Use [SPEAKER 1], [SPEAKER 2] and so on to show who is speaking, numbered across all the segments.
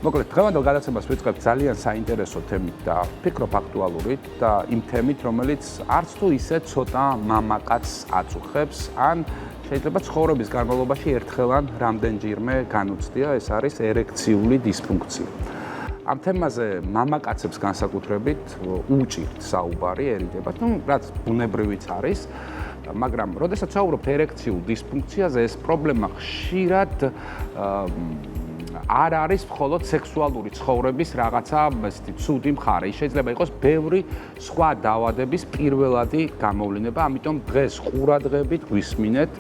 [SPEAKER 1] მოკლედ, დღევანდელ გადაცემას ვიწყებთ ძალიან საინტერესო თემით და ვფიქრობ აქტუალურით და იმ თემით, რომელიც არც თუ ისე ცოტა მამაკაცს აწუხებს, ან შეიძლება ცხოვრების განმავლობაში ერთხელ ან რამდენჯერმე განუცდია, ეს არის ერექციული დისფუნქცია. ამ თემაზე მამაკაცებს განსაკუთრებით უჭირთ საუბარი, ერიდებათ, რაც ბუნებრივიც არის, მაგრამ როდესაც საუბრობთ ერექციულ დისფუნქციაზე, ეს პრობლემა ხშირად არ არის მხოლოდ სექსუალური ცხოვრების რაღაცა ცუდი მხარე. შეიძლება იყოს ბევრი სხვა დაავადების პირველადი გამოვლინება, ამიტომ დღეს ყურადღებით გვისმინეთ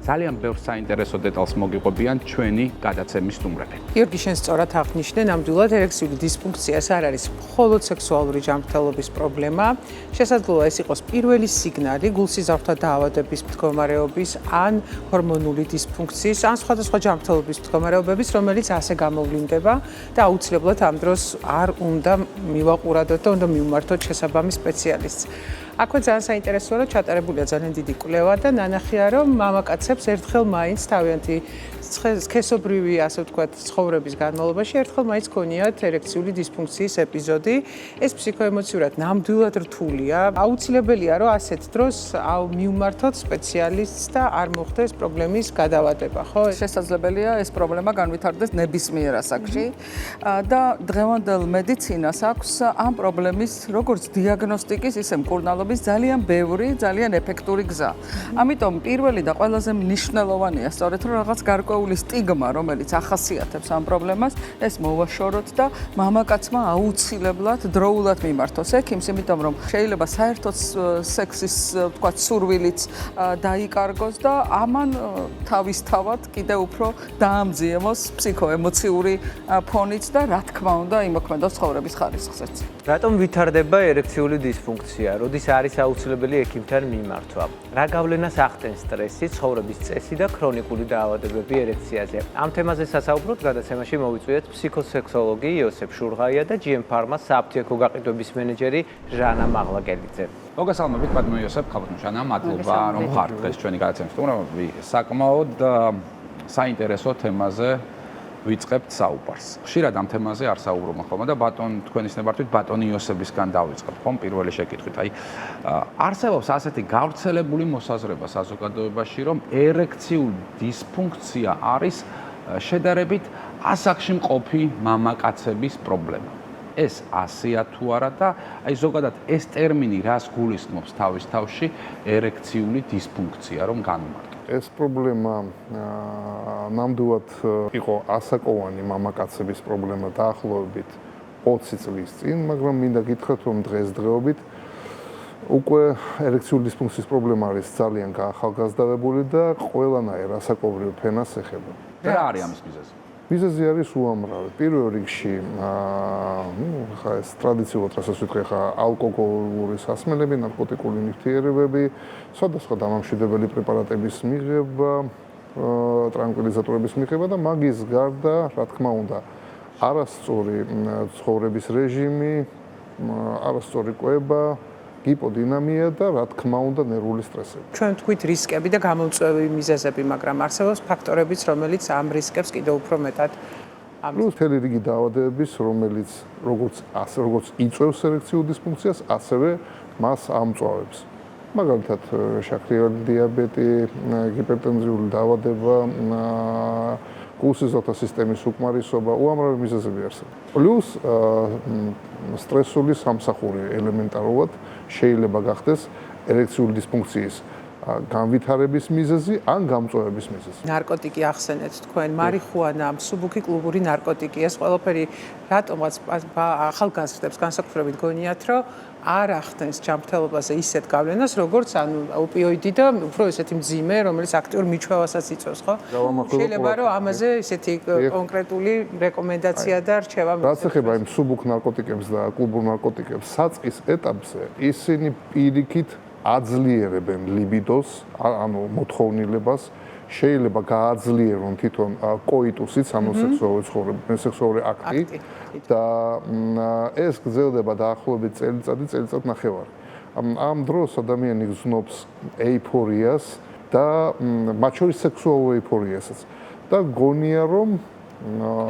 [SPEAKER 1] ძალიან ბევრ საინტერესო დეტალს მოგიყვებიან ჩვენი გადაცემის სტუმრები.
[SPEAKER 2] გიორგი, შენ სწორად აღნიშნე, ნამდვილად ერექციული დისფუნქცია ეს არ არის მხოლოდ სექსუალური ჯანმრთელობის პრობლემა. შესაძლოა ეს იყოს პირველი სიგნალი გულსიზარდთა დაავადების მდგომარეობის ან ჰორმონული დისფუნქციის ან სხვადასხვა ჯანმრთელობის მდგომარეობების, რომელიც ასე გამოვლინდება და აუცილებლად ამ დროს არ უნდა მივაყურადოთ და უნდა მივმართოთ შესაბამის სპეციალისტს. აქვე ძალიან საინტერესოა, რომ ჩატარებულია ძალიან დიდი კვლევა და ნანახია, რომ მამაკაცებს ერთხელ მაინც თავიანთი სქესობრივი, ასე ვთქვათ, ცხოვრების განმავლობაში ერთხელ მაინც ქონიათ ერექციული დისფუნქციის ეპიზოდი. ეს ფსიქოემოციურად ნამდვილად რთულია. აუცილებელია, რომ ასეთ დროს მივმართოთ სპეციალისტს და არ მოხდეს პრობლემის გადავადება, ხო?
[SPEAKER 3] შესაძლებელია ეს პრობლემა განვითარდეს ნებისმიერ ასაკში და დღევანდელ მედიცინას აქვს ამ პრობლემის როგორც დიაგნოსტიკის, ისე მკურნალობის ძალიან ბევრი, ძალიან ეფექტური გზა. ამიტომ პირველი და ყველაზე მნიშვნელოვანია სწორედ რომ რაღაც გარკვეული სტიგმა, რომელიც ახასიათებს ამ პრობლემას, ეს მოვაშოროთ და მამაკაცმა აუცილებლად დროულად მიმართოს ექიმს, იმიტომ რომ შეიძლება საერთოდ სექსის, ვთქვათ, სურვილიც დაიკარგოს და ამან თავისთავად კიდევ უფრო დაამძიემოს ფსიქოემოციური ფონიც და რა თქმა უნდა იმოქმედოს ცხოვრების ხარისხზეც.
[SPEAKER 4] რატომ ვითარდება ერექციული დისფუნქცია? როდის არის აუცილებელი ექიმთან მიმართვა? რა გავლენას ახდენს სტრესი, ცხოვრების წესი და ქრონიკული დაავადებები ერექციაზე? ამ თემაზე სასაუბროდ გადაცემაში მოვიწვიეთ ფსიქოსექსოლოგი იოსებ შურღაია და GM Pharma საფთიაქო გაყიდვების მენეჯერი ჟანა მაღლაკელიძე.
[SPEAKER 1] მოგესალმებით, პატიმო იოსებ, ხალხო ჟანა, მადლობა რომ ხართ დღეს ჩვენი გადაცემის სტუმრები. საკმაოდ საინტერესო თემაზე ვიწყებთ საუბარს. ხშირად ამ თემაზე არ საუბრობ ხოლმე და თქვენის ნებართვით ბატონი იოსებისგან დავიწყებ, ხომ პირველი შეკითხვით. არსებობს ასეთი გავრცელებული მოსაზრება საზოგადოებაში, რომ ერექციული დისფუნქცია არის შედარებით ასაკში მყოფი მამაკაცების პრობლემა. ეს ასეა თუ არა და ზოგადად ეს ტერმინი რას გულისხმობს თავის თავში ერექციული დისფუნქცია რომ განვმარტო?
[SPEAKER 5] ეს პრობლემა ნამდვილად იყო ასაკოვანი მამაკაცების პრობლემა დაახლოებით 20 წლის წინ, მაგრამ მინდა გითხრათ, რომ დღესდღეობით უკვე ერექციული დისფუნქციის პრობლემა არის ძალიან გაახალგაზრდებული და ყველანაირ ასაკობრივ ფენას ეხება.
[SPEAKER 1] რა არის ამის მიზეზი?
[SPEAKER 5] მიზეზი არის უამრავი. პირველ რიგში, ხა ეს ტრადიციულად რასაც ვიტყვი, ხა ალკოგოლური სასმელები, ნარკოტიკული ნივთიერებები, სხვადასხვა დამამშვიდებელი პრეპარატების მიღება, ტრანკვილიზატორების მიღება და მაგის გარდა, რა თქმა უნდა, არასწორი ცხოვრების რეჟიმი, არასწორი კვება, გიპოდინამია და რა თქმა უნდა ნერვული სტრესები.
[SPEAKER 2] ჩვენ თქვით რისკები და გამომწვევი მიზეზები, მაგრამ არსებობს ფაქტორებიც, რომელიც ამ რისკებს კიდევ უფრო მეტად
[SPEAKER 5] პლუს მთელი რიგი დაავადებების, რომელიც როგორც იწვევს ერექციულ დისფუნქციას, ასევე მას ამწვავებს. მაგალითად, შაქრიანი დიაბეტი, ჰიპერტენზიული დაავადება, გულსიზრდთა სისტემის უკმარისობა, უამრავი მიზეზები არსებობს. პლუს სტრესული სამსახური ელემენტარულად შეიძლება გახდეს ერექციული დისფუნქციის განვითარების მიზეზი ან გამწვევების მიზეზი.
[SPEAKER 2] ნარკოტიკი ახსენეთ თქვენ, მარიხუანა, მსუბუქი კლუბური ნარკოტიკი, ეს ყველაფერი რატომაც ახალგაზრდებს განსაკუთრებით გონიათ, რომ არ ახდენს ჯანმრთელობაზე ისეთ გავლენას, როგორც ოპიოიდი და უფრო ესეთი მძიმე, რომელიც აქტიურ მიჩვევასაც იწვევს, ხო? შეიძლება რომ ამაზე ესეთი კონკრეტული რეკომენდაცია და რჩევა მიიღოს.
[SPEAKER 5] რაც ეხება იმ მსუბუქ ნარკოტიკებს და კლუბურ ნარკოტიკებს, საწყის ეტაპზე ისინი პირიქით აძლიერებენ ლიბიდოს, ანუ მოთხოვნილებას, შეიძლება გააძლიერონ თვითონ კოიტუსიც, ანუ სექსუალური აქტი და ეს გრძელდება დაახლოებით წელიწად ნახევარი. ამ დროს ადამიანი გრძნობს ეიფორიას და მათ შორის სექსუალურ ეიფორიასაც და გონია რომ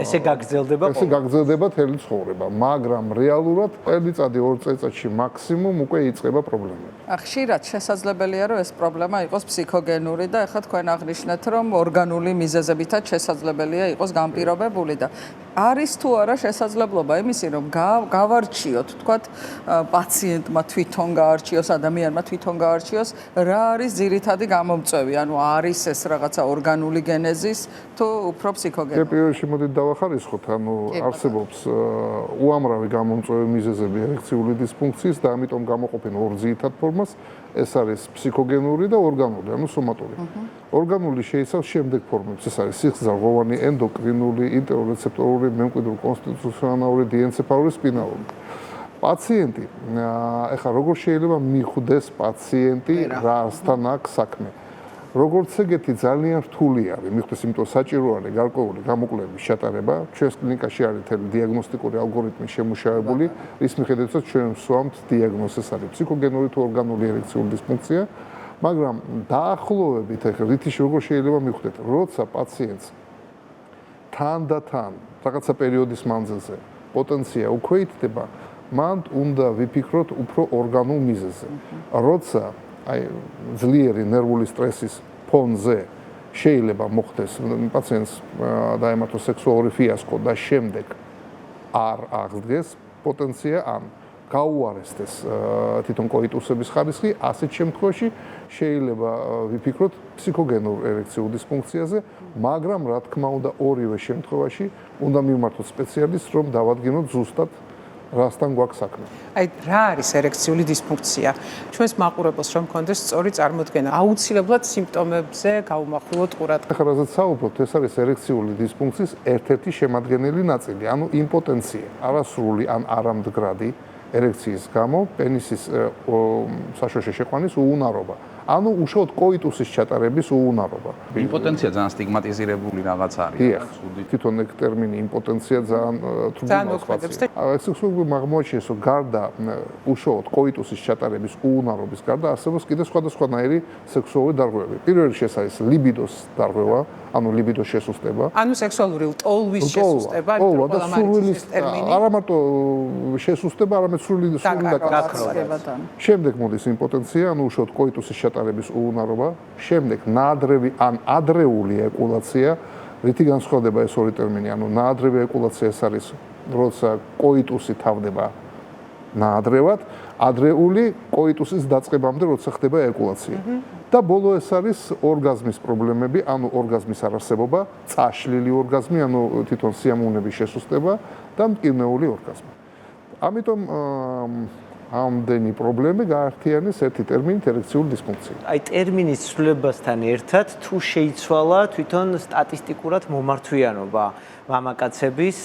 [SPEAKER 4] ესე გაგრძელდება
[SPEAKER 5] ესე გაგრძელდება თელი ცხოვრება, მაგრამ რეალურად წელიწადი 2 წელიწადში მაქსიმუმ უკვე იწყება პრობლემები.
[SPEAKER 3] ხშირად შესაძლებელია რომ ეს პრობლემა იყოს ფსიქოგენური და ეხლა თქვენ აღნიშნეთ რომ ორგანული მიზეზებითაც შესაძლებელია იყოს განპირობებული და არის თუ არა შესაძლებლობა იმისი რომ გავარჩიოთ თქვათ პაციენტმა თვითონ გაარჩიოს ადამიანმა თვითონ გაარჩიოს რა არის ძირითადი გამომწვევი ანუ არის ეს რაღაცა ორგანული გენეზის თუ უფრო ფსიქოგენური
[SPEAKER 5] პირველში მოდით დავახარისხოთ ანუ არსებობს უამრავი გამომწვევი მიზეზები ერექციული დისფუნქციის და ამიტომ გამოყოფენ ორ ძირითად ფორმას ეს არის ფსიქოგენური და ორგანული ანუ სომატური ორგანული შეიცავს შემდეგ ფორმებს ეს არის სიხსრღვოვანი ენდოკრინული ინტერორეცეპტორული მემკვიდრული კონსტიტუციონალური diencefaluri სპინალური პაციენტი ეხლა როგორ შეიძლება მიხვდეს პაციენტი რასთან აქვს საქმე როგორც ეგეთი ძალიან რთული არის მიხვდეს იმიტომ საჭირო არის გარკვეული გამოკვლევის ჩატარება ჩვენს კლინიკაში არის თელი დიაგნოსტიკური ალგორითმი შემუშავებული რის მიხედვითაც ჩვენ ვსვამთ დიაგნოზს არის ფსიქოგენური თუ ორგანული ერექციული დისფუნქცია მაგრამ დაახლოებით ეხლა რითი როგორ შეიძლება მიხვდეთ როცა პაციენტს თან და თან რაღაცა პერიოდის მანძილზე პოტენცია უკვე იტდება მან უნდა ვიფიქროთ უფრო ორგანულ მიზეზზე როცა აი ძლიერი ნერვული სტრესის ფონზე შეიძლება მოხდეს პაციენტს დაემართოს სექსუალური ფიასკო და შემდეგ არ აღდგეს პოტენცია ან გაუარესდეს თვითონ კოიტუსების ხარისხი ასეთ შემთხვევაში შეიძლება ვიფიქროთ ფსიქოგენურ ერექციულ დისფუნქციაზე მაგრამ რა თქმა უნდა ორივე შემთხვევაში უნდა მივმართოთ სპეციალისტს რომ დავადგინოთ ზუსტად რასთან გვაქვს საქმე.
[SPEAKER 2] აი რა არის ერექციული დისფუნქცია? ჩვენს მაყურებელს რომ მქონდეს სწორი წარმოდგენა, აუცილებლად სიმპტომებზე გავუმახვილოთ ყურად.
[SPEAKER 5] ახლა რასაც საუბრობთ, ეს არის ერექციული დისფუნქციის ერთ-ერთი შემადგენელი ნაწილი, ანუ იმპოტენცია, არასრული ან არამდგრადი ერექციის გამო პენისის საშუალო შეყვანის უუნარობა. ანუ უშუალოდ კოიტუსის ჩატარების უუნარობა.
[SPEAKER 1] იმპოტენცია ძალიან სტიგმატიზირებული რაღაც არის.
[SPEAKER 5] თვითონ ეგ ტერმინი იმპოტენცია ძალიან თრუმბულობს. სექსუალური აღმოაჩენს, რომ გარდა უშუალოდ კოიტუსის ჩატარების უუნარობის გარდა არსებობს კიდევ სხვადასხვანაირი სექსუალური დარღვევები. პირველ რიგში ეს არის ლიბიდოს დარღვევა, ანუ ლიბიდოს შესუსტება.
[SPEAKER 2] ანუ სექსუალური ტოლვის შესუსტება,
[SPEAKER 5] და სურვილის ტერმინი. არა მარტო შესუსტება, არამედ სურვილის
[SPEAKER 3] გაქრობა.
[SPEAKER 5] შემდეგ მოდის იმპოტენცია, ანუ უშუალოდ კოიტუსის ჩატარების უუნარობა, შემდეგ ნაადრევი ან ადრეული ეკულაცია, რითი განსხვავდება ეს ორი ტერმინი, ანუ ნაადრევი ეკულაცია ეს არის, როცა კოიტუსი თავდება ნაადრევად, ადრეული კოიტუსის დაწყებამდე, როცა ხდება ეკულაცია. და ბოლო ეს არის ორგაზმის პრობლემები, ანუ ორგაზმის არარსებობა, წაშლილი ორგაზმი, ანუ თვითონ სიამოვნების შესუსტება და მტკივნეული ორგაზმი. ამიტომ ამდენი პრობლემები გაერთიანეს ერთი ტერმინით ერექციული დისფუნქცია.
[SPEAKER 4] აი ტერმინის ცვლილებასთან ერთად თუ შეიცვალა თვითონ სტატისტიკურად მომართვიანობა მამაკაცების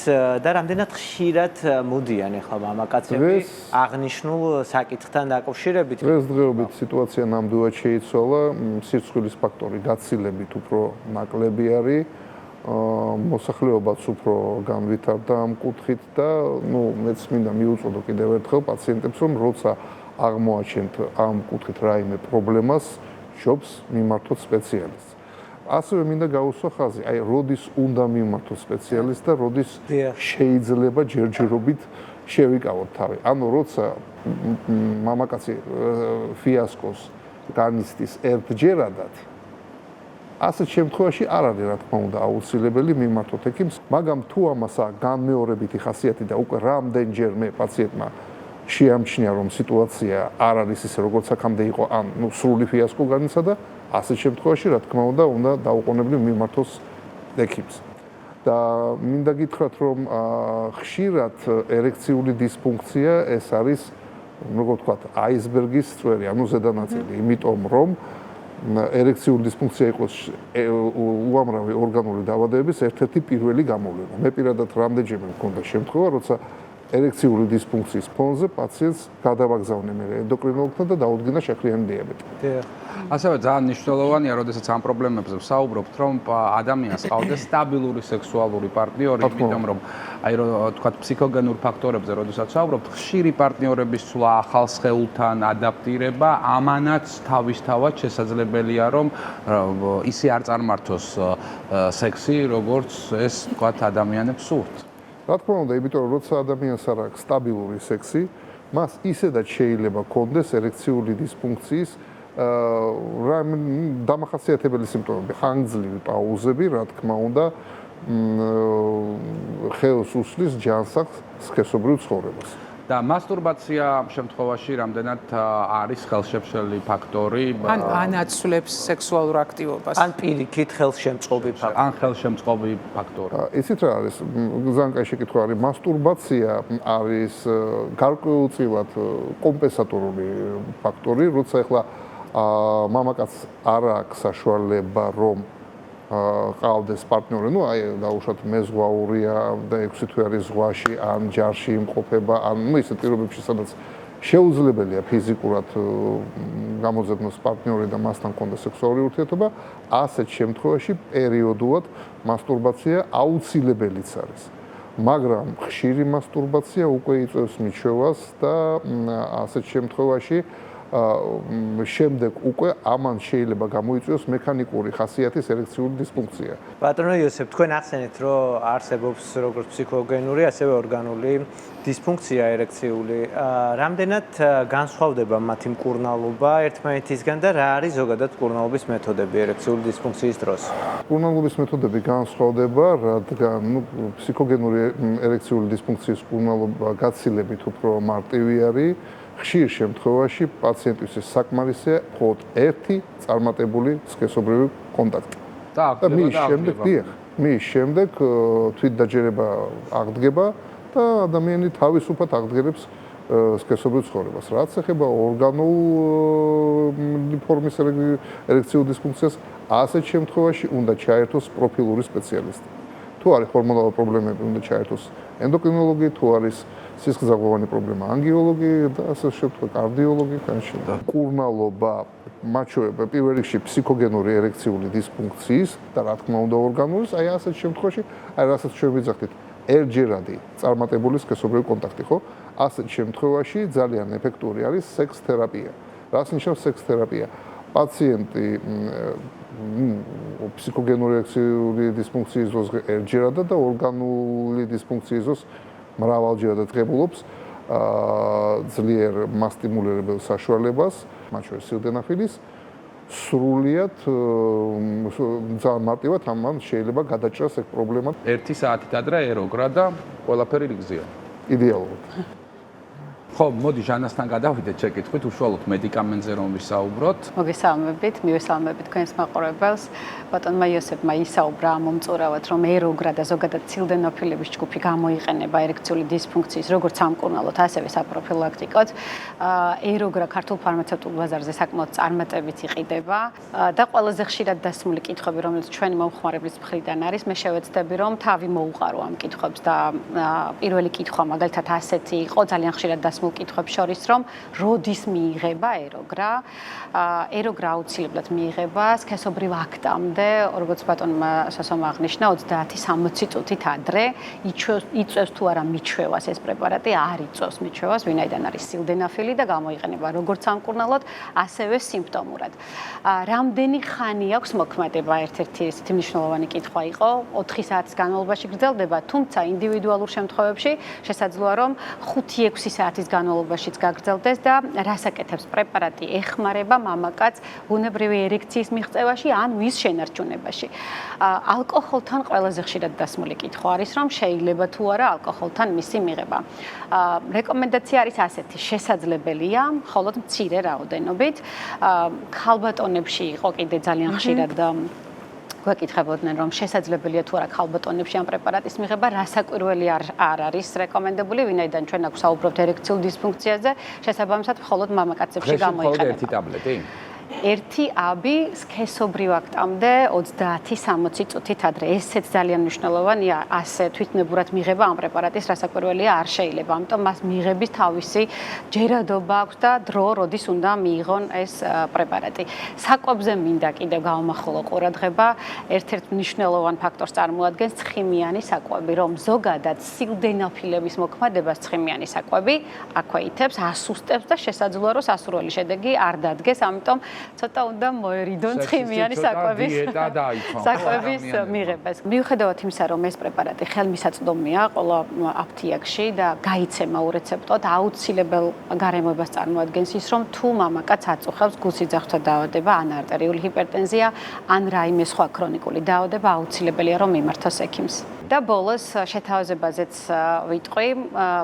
[SPEAKER 4] და რამდენად ხშირად მოდიან ახლა მამაკაცები აღნიშნულ საკითხთან დაკავშირებით.
[SPEAKER 5] დღესდღეობით სიტუაცია ნამდვილად შეიცვალა, სირცხვილის ფაქტორი გაცილებით უფრო ნაკლები არის. მოსახლეობაც უფრო განვითარდა ამ კუთხით და მეც მინდა მიუწოდო კიდევ ერთხელ პაციენტებს რომ როცა აღმოაჩენთ ამ კუთხით რაიმე პრობლემას ჯობს მიმართოთ სპეციალისტს. ასევე მინდა გაუსვა ხაზი, აი როდის უნდა მიმართოთ სპეციალისტს და როდის შეიძლება ჯერჯერობით შევიკავოთ თავი. ანუ როცა მამაკაცი ფიასკოს განიცდის ერთჯერადად ასეთ შემთხვევაში არ არის რა თქმა უნდა აუცილებელი მიმართოთ ექიმს, მაგრამ თუ ამას განმეორებითი ხასიათი და უკვე რამდენჯერმე პაციენტმა შეამჩნია რომ სიტუაცია არ არის ისე როგორც აქამდე იყო, ან სრული ფიასკო განიცადა, ასეთ შემთხვევაში რა თქმა უნდა დაუყოვნებლივ მიმართოს ექიმს. და მინდა გითხრათ რომ ხშირად ერექციული დისფუნქცია ეს არის როგორ ვთქვათ, აისბერგის წვერი, ანუ ზედანაწილი, იმიტომ რომ ერექციული დისფუნქცია იყოს უამრავი ორგანული დაავადებების ერთ-ერთი პირველი გამოვლენა. მე პირადად რამდენჯერმე მქონდა შემთხვევა, როცა ერექციული დისფუნქციის ფონზე პაციენტს გადავაგზავნე მე ენდოკრინოლოგთან და დაუდგინა შაქრიანი დიაბეტი.
[SPEAKER 1] ასევე ძალიან მნიშვნელოვანია, როდესაც ამ პრობლემებზე ვსაუბრობთ, რომ ადამიანს ყავდეს სტაბილური სექსუალური პარტნიორი, იმიტომ რომ აი თქვათ ფსიქოგენურ ფაქტორებზე, როდესაც ვსაუბრობთ, ხშირი პარტნიორების ცვლა, ახალ სხეულთან ადაპტირება, ამანაც თავისთავად შესაძლებელია, რომ ისე არ წარმართოს სექსი, როგორც ეს თქვათ ადამიანებს სურთ.
[SPEAKER 5] რა თქმა უნდა, იმიტომ რომ როცა ადამიანს არ აქვს სტაბილური სექსი, მას ისედაც შეიძლება კონდეს ერექციული დისფუნქციის დამახასიათებელი სიმპტომები, ხანგრძლივი პაუზები, რა თქმა უნდა, ხელს უსლის ჯანსაღ სქესობრივ ცხოვრებას.
[SPEAKER 1] და მასტურბაცია შემთხვევაში რამდენად არის ხელშემშლელი ფაქტორი?
[SPEAKER 2] ან აცვლებს სექსუალურ აქტივობას.
[SPEAKER 4] ან პირიქით ხელშემწყობი ფაქტორი.
[SPEAKER 1] ან ხელშემწყობი ფაქტორი.
[SPEAKER 5] ისიც რა არის, ძალიან კაი შეკითხვა არის, მასტურბაცია არის გარკვეულწილად კომპენსატორული ფაქტორი, როცა ახლა მამაკაცს არ აქვს საშუალება რომ ყავდეს პარტნიორი, ну, აი დაუშვათ მეზღვაურია და 6 თვე არის ზღვაში, ან ჯარში იმყოფება, ან ისეთ პირობებში, სადაც შეუძლებელია ფიზიკურად გამოძებნოს პარტნიორი და მასთან კონდეს სექსუალური ურთიერთობა, ასეთ შემთხვევაში პერიოდულად მასტურბაცია აუცილებელიც არის. მაგრამ ხშირი მასტურბაცია უკვე იწვევს მიჩვევას და ასეთ შემთხვევაში შემდეგ უკვე ამან შეიძლება გამოიწვიოს მექანიკური ხასიათის ერექციული დისფუნქცია.
[SPEAKER 4] ბატონო იოსებ, თქვენ ახსენეთ, რომ არსებობს როგორც ფსიქოგენური, ასევე ორგანული დისფუნქცია ერექციული. რამდენად განსხვავდება მათი მკურნალობა ერთმანეთისგან და რა არის ზოგადად მკურნალობის მეთოდები ერექციული დისფუნქციის დროს?
[SPEAKER 5] მკურნალობის მეთოდები განსხვავდება, რადგან ფსიქოგენური ერექციული დისფუნქციის მკურნალობა გაცილებით უფრო მარტივი არის. ხშირ შემთხვევაში პაციენტისთვის საკმარისია მხოლოდ ერთი წარმატებული სქესობრივი კონტაქტი.
[SPEAKER 1] და
[SPEAKER 5] მის შემდეგ თვითდაჯერება აღდგება და ადამიანი თავისუფლად აღდგენებს სქესობრივ ცხოვრებას. რაც ეხება ორგანული ფორმის ერექციულ დისფუნქციას, ასეთ შემთხვევაში უნდა ჩაერთოს პროფილური სპეციალისტი. თუ არის ჰორმონული პრობლემები, უნდა ჩაერთოს ენდოკრინოლოგი, თუ არის სისხლძარღვოვანი პრობლემა, ანგიოლოგი და ასე შემთხვევაში კარდიოლოგი, განშედა. მკურნალობა, მაჩვენებელია პირველ რიგში ფსიქოგენური ერექციული დისფუნქციის და რა თქმა უნდა ორგანულის, აი ასეთ შემთხვევაში, აი რასაც ჩვენ ვიძახით, ერთჯერადი წარმატებული სქესობრივი კონტაქტი, ხო? ასეთ შემთხვევაში ძალიან ეფექტური არის სექს თერაპია. რას ნიშნავს სექს თერაპია? პაციენტი ფსიქოგენური ერექციული დისფუნქციის დროს ერთჯერადად და ორგანული დისფუნქციის დროს მრავალჯერადად ღებულობს ძლიერ მასტიმულირებელ საშუალებას, მათ შორის სილდენაფილის, სრულიად ძალიან მარტივად ამან შეიძლება გადაჭრას ეგ პრობლემა.
[SPEAKER 1] 1 საათით ადრე ეროგრა და ყველაფერი რიგზია.
[SPEAKER 5] იდეალურად.
[SPEAKER 1] ხო, მოდი ჟანასთან გადავიდეთ შეკითხვით, უშუალოდ მედიკამენტზე რომ ვისაუბროთ.
[SPEAKER 6] მოგესალმებით, მივესალმებით თქვენს მაყურებელს. ბატონმა იოსებმა ისაუბრა მომწურავად, რომ ეროგრა და ზოგადად სილდენოფილების ჯგუფი გამოიყენება ერექციული დისფუნქციის როგორც სამკურნალოდ, ასევე საპროფილაქტიკოდ. ეროგრა ქართულ ფარმაცევტულ ბაზარზე საკმაოდ წარმატებით იყიდება და ყველაზე ხშირად დასმული კითხვები, რომელიც ჩვენი მომხმარებლის მხრიდან არის, მე შევეცდები, რომ თავი მოუყარო ამ კითხვებს და პირველი კითხვა მაგალითად ასეთი იყო, ძალიან ხშირად დასმულ კითხვებს შორის, რომ როდის მიიღება ეროგრა? ეროგრა აუცილებლად მიიღება სქესობრივ აქტამდე, როგორც ბატონმა სასომ აღნიშნა, 30-60 წუთით ადრე. იწვევს თუ არა მიჩვევას ეს პრეპარატი, არ იწვევს მიჩვევას, ვინაიდან არის სილდენაფილი და გამოიყენება როგორც სამკურნალოდ, ასევე სიმპტომურად. რამდენი ხანი აქვს მოქმედება? ერთ-ერთი ესეთი მნიშვნელოვანი კითხვა იყო. 4 საათის განმავლობაში გრძელდება, თუმცა ინდივიდუალურ შემთხვევებში შესაძლოა, რომ 5-6 საათის განმავლობაშიც გაგრძელდეს და რას აკეთებს პრეპარატი? ეხმარება მამაკაცს ბუნებრივი ერექციის მიღწევაში ან მის შენარჩუნებაში. ალკოჰოლთან ყველაზე ხშირად დასმული კითხვა არის, რომ შეიძლება თუ არა ალკოჰოლთან მისი მიღება. რეკომენდაცია არის ასეთი, შესაძლებელია, მხოლოდ მცირე რაოდენობით. ქალბატონებში იყო კიდე ძალიან ხშირად გვეკითხებოდნენ, რომ შესაძლებელია თუ არა ქალბატონებში ამ პრეპარატის მიღება, რასაკვირველი არ არის რეკომენდებული, ვინაიდან ჩვენ აქ საუბრობთ ერექციულ დისფუნქციაზე, შესაბამისად მხოლოდ მამაკაცებში გამოიყენება.
[SPEAKER 1] ერთი ტაბლეტი?
[SPEAKER 6] ერთი აბი სქესობრივ აქტამდე 30-60 წუთით ადრე. ესეც ძალიან მნიშვნელოვანია, ასე თვითნებურად მიღება ამ პრეპარატის რასაკვირველია არ შეიძლება. ამიტომ მას მიღების თავისი ჯერადობა აქვს და დრო, როდის უნდა მიიღონ ეს პრეპარატი. საკვებზე მინდა კიდევ გავამახვილო ყურადღება, ერთ-ერთ მნიშვნელოვან ფაქტორს წარმოადგენს ცხიმიანი საკვები, რომ ზოგადად სილდენაფილების მოქმედებას ცხიმიანი საკვები აქვეითებს, ასუსტებს და შესაძლოა, რომ სასურველი შედეგი არ დადგეს, ამიტომ ცოტა უნდა მოერიდონ ცხიმიანი საკვების საკვების მიღებას. მიუხედავად იმისა, რომ ეს პრეპარატი ხელმისაწვდომია ყველა აფთიაქში და გაიცემა ურეცეპტოდ, აუცილებელ გარემოებას წარმოადგენს ის, რომ თუ მამაკაც აწუხებს გულსიძახთა დაავადება, ან არტერიული ჰიპერტენზია, ან რაიმე სხვა ქრონიკული დაავადება, აუცილებელია რომ მიმართოს ექიმს. და ბოლოს შეთავაზებაზეც ვიტყვი,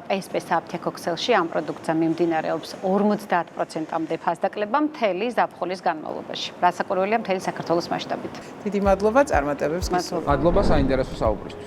[SPEAKER 6] PSP აფთიაქო ქსელში ამ პროდუქტზე მიმდინარეობს 50%-მდე ფასდაკლება მთელი ზაფხულის განმავლობაში. რასაკვირველია მთელი საქართველოს მასშტაბით.
[SPEAKER 2] დიდი მადლობა წარმატებებს გისურვებთ.
[SPEAKER 1] მადლობა საინტერესო საუბრისთვის.